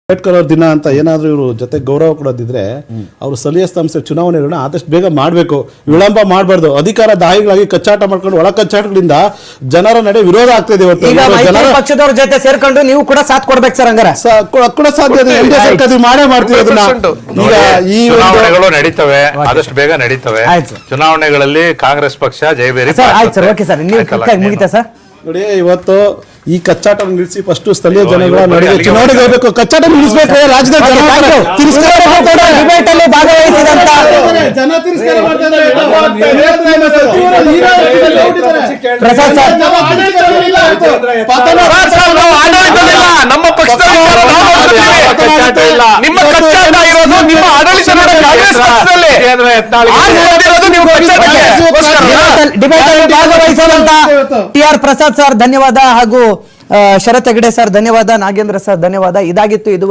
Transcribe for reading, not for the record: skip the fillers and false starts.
ಅಂಬೇಡ್ಕರ್ ಅವ್ರ ದಿನ ಅಂತ ಏನಾದ್ರೂ ಇವರು ಜೊತೆ ಗೌರವ ಕೊಡೋದಿದ್ರೆ ಅವರು ಸ್ಥಳೀಯ ಸಂಸ್ಥೆ ಚುನಾವಣೆಗಳನ್ನ ಆದಷ್ಟು ಬೇಗ ಮಾಡಬೇಕು, ವಿಳಂಬ ಮಾಡಬಾರ್ದು. ಅಧಿಕಾರ ದಾಯಿಗಳಾಗಿ ಕಚ್ಚಾಟ ಮಾಡ್ಕೊಂಡು ಒಳ ಕಚ್ಚಾಟಗಳಿಂದ ಜನರ ನಡೆ ವಿರೋಧ ಆಗ್ತಿದೆ. ಇವತ್ತು ಪಕ್ಷದವ್ರ ಜೊತೆ ಸೇರ್ಕೊಂಡು ನೀವು ಕೂಡ ಸಾಥ್ ಕೊಡ್ಬೇಕು ಸರ್. ಹಂಗಾರೆ ಕೂಡ ಸಾಧ್ಯ ಇದೆ, ಮಾಡೇ ಮಾಡ್ತೀವಿ ಅದನ್ನ. ಈಗ ಈ ಚುನಾವಣೆಗಳು ನಡೀತವೆ, ಆದಷ್ಟು ಬೇಗ ನಡೀತವೆ. ಚುನಾವಣೆಗಳಲ್ಲಿ ಕಾಂಗ್ರೆಸ್ ಪಕ್ಷ ಜಯಬೇರಿ. ಆಯ್ತು ಸರ್, ಓಕೆ ಸರ್, ನೀವು ಮುಗಿತಾ ಸರ್? ನೋಡಿ, ಇವತ್ತು ಈ ಕಚ್ಚಾಟ ನಿಲ್ಲಿಸಿ ಫಸ್ಟ್ ಸ್ಥಳೀಯ ಜನಗಳ ನಡುವೆ ಚುನಾವಣೆ ಹೋಗಬೇಕು. ಕಚ್ಚಾಟ ನಿಲ್ಲಿಸಬೇಕು. ರಾಜ್ಯದ ಡಿಬೇಟ್ ಅಲ್ಲಿ ಭಾಗವಹಿಸಿದಂತ ಪ್ರಸಾದ್ ಸರ್, ನಮ್ಮ ಪಕ್ಷ ನಿಮ್ಮ ಕಚ್ಚಾಟ ಇರೋದು ನಿಮ್ಮ ಆಡಳಿತ ಡಿಬೇಟ್ ಅಲ್ಲಿ ಭಾಗವಹಿಸಿದಂತ ಟಿ.ಆರ್. ಪ್ರಸಾದ್ ಸರ್ ಧನ್ಯವಾದ, ಹಾಗೂ ಶರತ್ ಹೆಗಡೆ ಸರ್ ಧನ್ಯವಾದ, ನಾಗೇಂದ್ರ ಸರ್ ಧನ್ಯವಾದ. ಇದಾಗಿತ್ತು ಇದುವರೆಗೆ